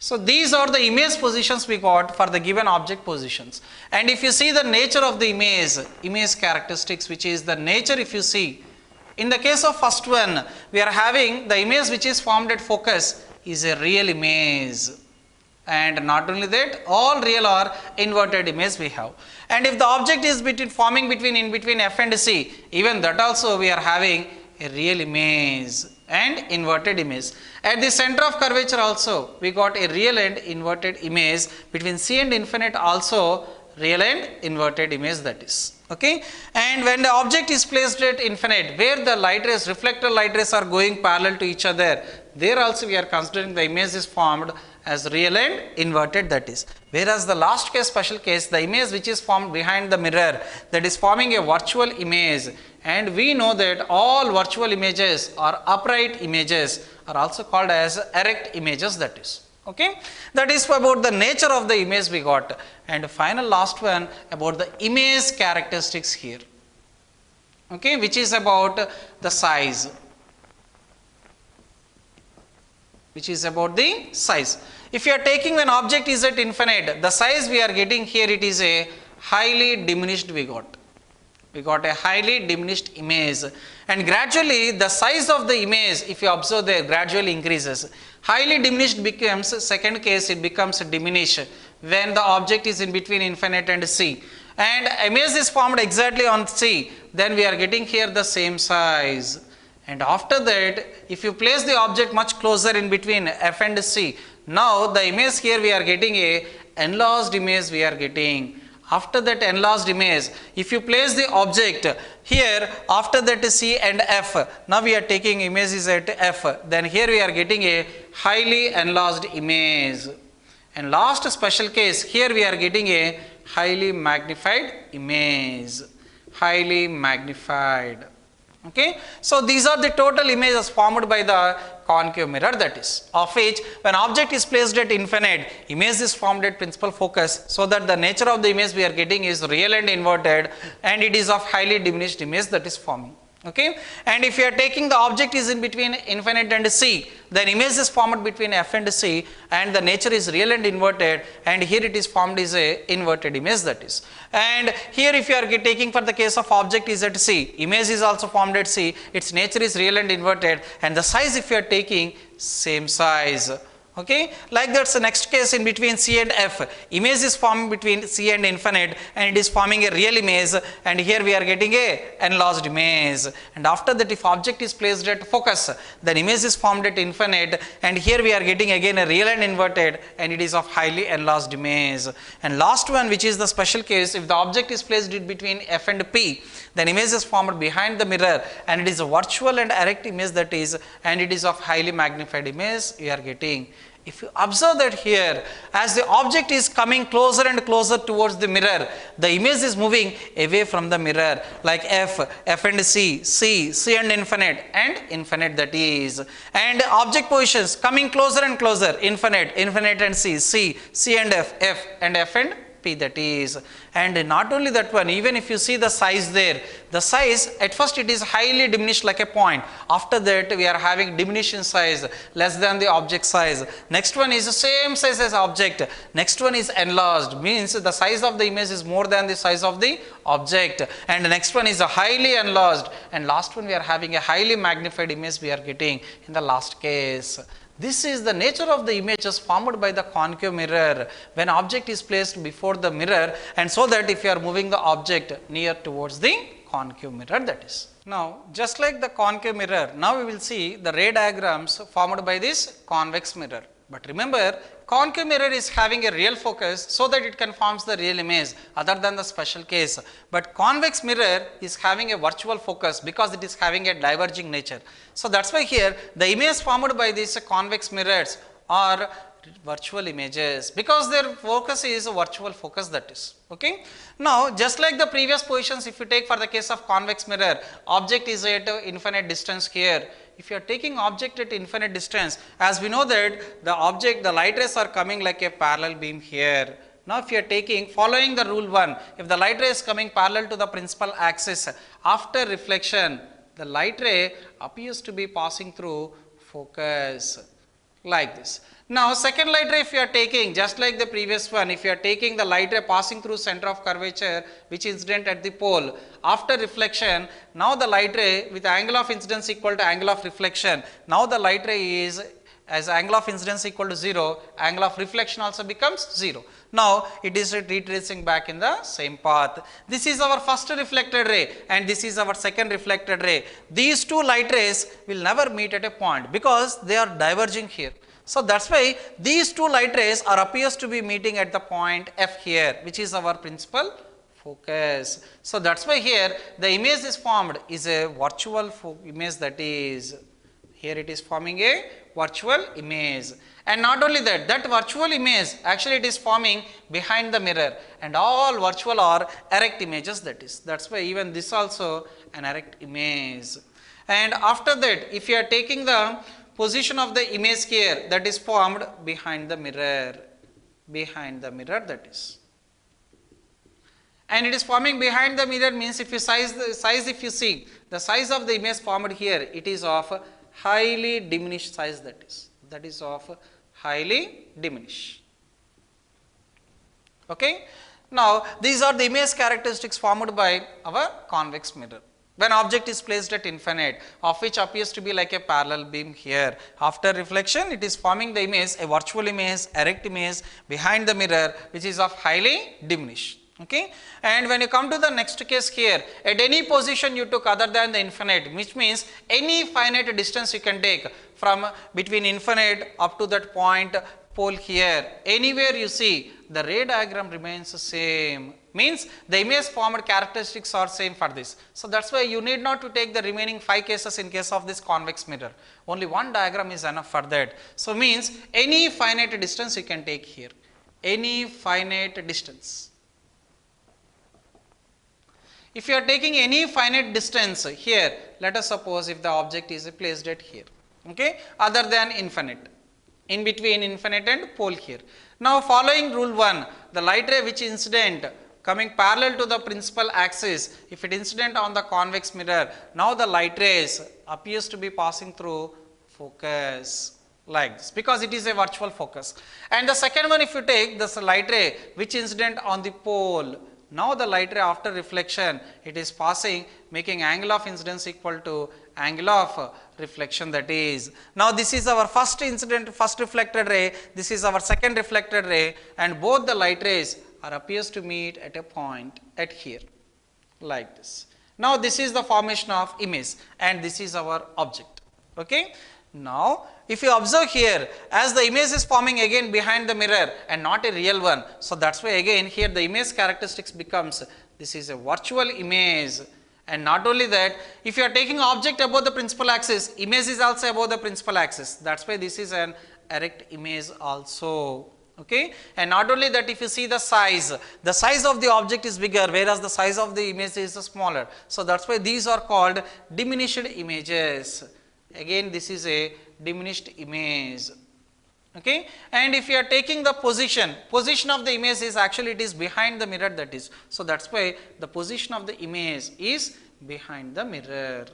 So these are the image positions we got for the given object positions. And if you see the nature of the image characteristics, which is the nature, if you see, in the case of first one, we are having the image which is formed at focus is a real image. And not only that, all real or inverted image we have. And if the object is forming in between F and C, even that also we are having a real image and inverted image. At the center of curvature also, we got a real and inverted image. Between C and infinite also, real and inverted image, that is. Okay, and when the object is placed at infinite, where the light rays, reflector light rays are going parallel to each other, there also we are considering the image is formed as real and inverted, that is. Whereas the last case, special case, the image which is formed behind the mirror, that is forming a virtual image, and we know that all virtual images or upright images are also called as erect images, that is. Okay, that is about the nature of the image we got. And final last one about the image characteristics here, okay, which is about the size, which is about the size. If you are taking when object is at infinite, the size we are getting here, it is a highly diminished we got. We got a highly diminished image, and gradually the size of the image, if you observe there, gradually increases. Highly diminished becomes, second case, it becomes diminished when the object is in between infinite and C, and image is formed exactly on C, then we are getting here the same size. And after that, if you place the object much closer in between F and C, now the image here we are getting a enlarged image we are getting. After that enlarged image, if you place the object here, after that C and F, now we are taking images at F, then here we are getting a highly enlarged image. And last special case, here we are getting a highly magnified image, highly magnified. Okay, so these are the total images formed by the concave mirror, that is, of which when object is placed at infinite, image is formed at principal focus, so that the nature of the image we are getting is real and inverted, and it is of highly diminished image that is forming. Okay, and if you are taking the object is in between infinite and C, then image is formed between F and C, and the nature is real and inverted, and here it is formed is a inverted image, that is. And here if you are taking for the case of object is at C, image is also formed at C, its nature is real and inverted, and the size if you are taking same size. Okay, like that's the next case in between C and F, image is formed between C and infinite, and it is forming a real image, and here we are getting a enlarged image. And after that, if object is placed at focus, then image is formed at infinite, and here we are getting again a real and inverted, and it is of highly enlarged image. And last one, which is the special case, if the object is placed in between F and P, then image is formed behind the mirror, and it is a virtual and erect image, that is, and it is of highly magnified image we are getting. If you observe that here, as the object is coming closer and closer towards the mirror, the image is moving away from the mirror, like F and C, C and infinite, that is. And object positions coming closer and closer, infinite and C and F and P, that is. And not only that one, even if you see the size there, the size at first it is highly diminished like a point. After that we are having diminution size less than the object size. Next one is the same size as object. Next one is enlarged, means the size of the image is more than the size of the object. And the next one is a highly enlarged, and last one we are having a highly magnified image we are getting in the last case. This is the nature of the images formed by the concave mirror when object is placed before the mirror, and so that if you are moving the object near towards the concave mirror, that is. Now, just like the concave mirror, now we will see the ray diagrams formed by this convex mirror. But remember, concave mirror is having a real focus so that it conforms the real image other than the special case. But convex mirror is having a virtual focus because it is having a diverging nature. So that's why here the image formed by these convex mirrors are virtual images because their focus is a virtual focus, that is. Okay. Now, just like the previous positions, if you take for the case of convex mirror, object is at infinite distance here. If you are taking object at infinite distance, as we know that the object, the light rays are coming like a parallel beam here. Now, if you are taking, following the rule 1, if the light ray is coming parallel to the principal axis, after reflection, the light ray appears to be passing through focus like this. Now, second light ray if you are taking, just like the previous one, if you are taking the light ray passing through center of curvature which is incident at the pole, after reflection, now the light ray with angle of incidence equal to angle of reflection, now the light ray is, as angle of incidence equal to 0, angle of reflection also becomes 0. Now, it is retracing back in the same path. This is our first reflected ray and this is our second reflected ray. These two light rays will never meet at a point because they are diverging here. So, that is why these two light rays are appears to be meeting at the point F here, which is our principal focus. So, that is why here the image is formed is a virtual image, that is, here it is forming a virtual image. And not only that, that virtual image actually it is forming behind the mirror, and all virtual are erect images, that is. That is why even this also an erect image. And after that, if you are taking the position of the image here, that is formed behind the mirror, that is. And it is forming behind the mirror means if you if you see the size of the image formed here, it is of highly diminished size, that is of highly diminished. Okay. Now, these are the image characteristics formed by our convex mirror. When object is placed at infinite, of which appears to be like a parallel beam here, after reflection it is forming the image, a virtual image, erect image behind the mirror which is of highly diminished. Okay. And when you come to the next case here, at any position you took other than the infinite, which means any finite distance you can take from between infinite up to that point pole here, anywhere you see, the ray diagram remains the same, means the image formed characteristics are same for this. So, that is why you need not to take the remaining 5 cases in case of this convex mirror, only one diagram is enough for that. So, means any finite distance you can take here, any finite distance. If you are taking any finite distance here, let us suppose if the object is placed at here, okay, other than infinite, in between infinite and pole here. Now, following rule 1, the light ray which incident coming parallel to the principal axis, if it incident on the convex mirror, now the light rays appears to be passing through focus like this because it is a virtual focus. And the second one, if you take this light ray which incident on the pole, now the light ray after reflection it is passing, making angle of incidence equal to angle of reflection, that is. Now, this is our first incident, first reflected ray, this is our second reflected ray, and both the light rays are appears to meet at a point at here like this. Now, this is the formation of image and this is our object. Okay. Now, if you observe here, as the image is forming again behind the mirror and not a real one, so that is why again here the image characteristics becomes, this is a virtual image. And not only that, if you are taking object above the principal axis, image is also above the principal axis, that is why this is an erect image also. Okay. And not only that, if you see the size of the object is bigger, whereas the size of the image is smaller. So, that is why these are called diminished images. Again, this is a diminished image. Okay. And if you are taking the position of the image is actually it is behind the mirror, that is. So, that is why the position of the image is behind the mirror.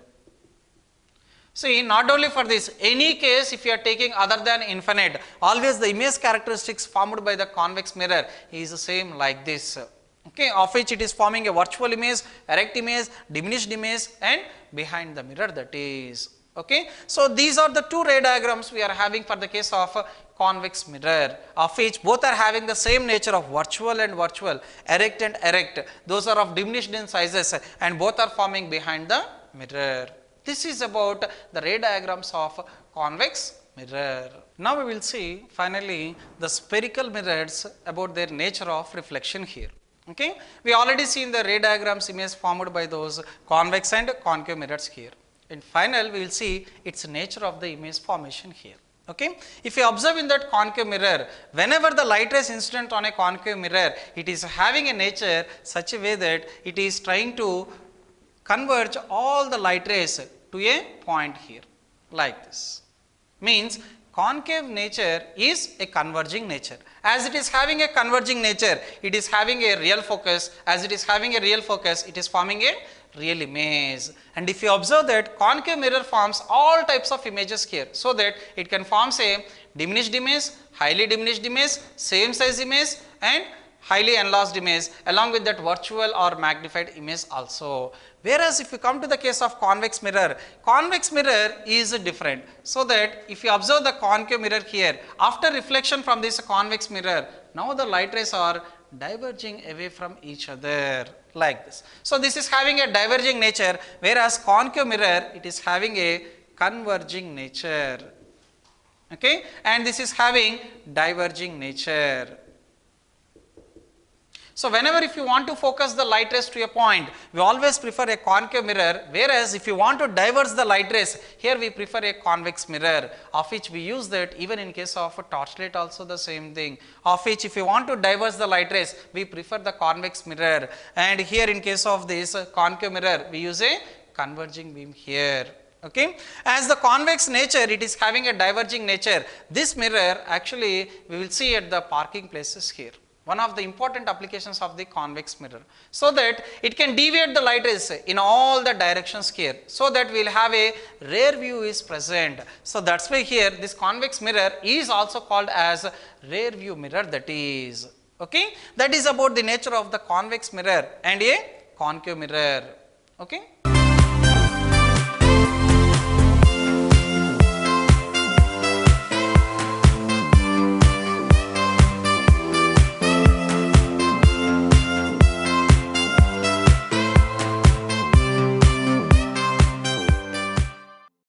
See, not only for this, any case if you are taking other than infinite, always the image characteristics formed by the convex mirror is the same like this. Okay, of which it is forming a virtual image, erect image, diminished image and behind the mirror, that is. Okay. So, these are the two ray diagrams we are having for the case of convex mirror, of which both are having the same nature of virtual and virtual, erect and erect. Those are of diminished in sizes and both are forming behind the mirror. This is about the ray diagrams of convex mirror. Now, we will see finally the spherical mirrors about their nature of reflection here. Okay. We already seen the ray diagrams image formed by those convex and concave mirrors here. In final, we will see its nature of the image formation here. Okay. If you observe in that concave mirror, whenever the light rays incident on a concave mirror, it is having a nature such a way that it is trying to converge all the light rays to a point here, like this. Means concave nature is a converging nature. As it is having a converging nature, it is having a real focus. As it is having a real focus, it is forming a real image. And if you observe that concave mirror forms all types of images here, so that it can form a diminished image, highly diminished image, same size image, and highly enlarged image, along with that virtual or magnified image also. Whereas if you come to the case of convex mirror is different. So that if you observe the concave mirror here, after reflection from this convex mirror, now the light rays are diverging away from each other, like this. So this is having a diverging nature, whereas concave mirror, it is having a converging nature. Okay, and this is having diverging nature. So whenever if you want to focus the light rays to a point, we always prefer a concave mirror, whereas if you want to diverge the light rays, here we prefer a convex mirror, of which we use that even in case of a torchlight also the same thing, of which if you want to diverge the light rays, we prefer the convex mirror, and here in case of this concave mirror, we use a converging beam here. Okay. As the convex nature, it is having a diverging nature. This mirror actually we will see at the parking places here. One of the important applications of the convex mirror, so that it can deviate the light rays in all the directions here, so that we will have a rear view is present. So that's why here this convex mirror is also called as rear view mirror, that is. Okay, that is about the nature of the convex mirror and a concave mirror. Okay.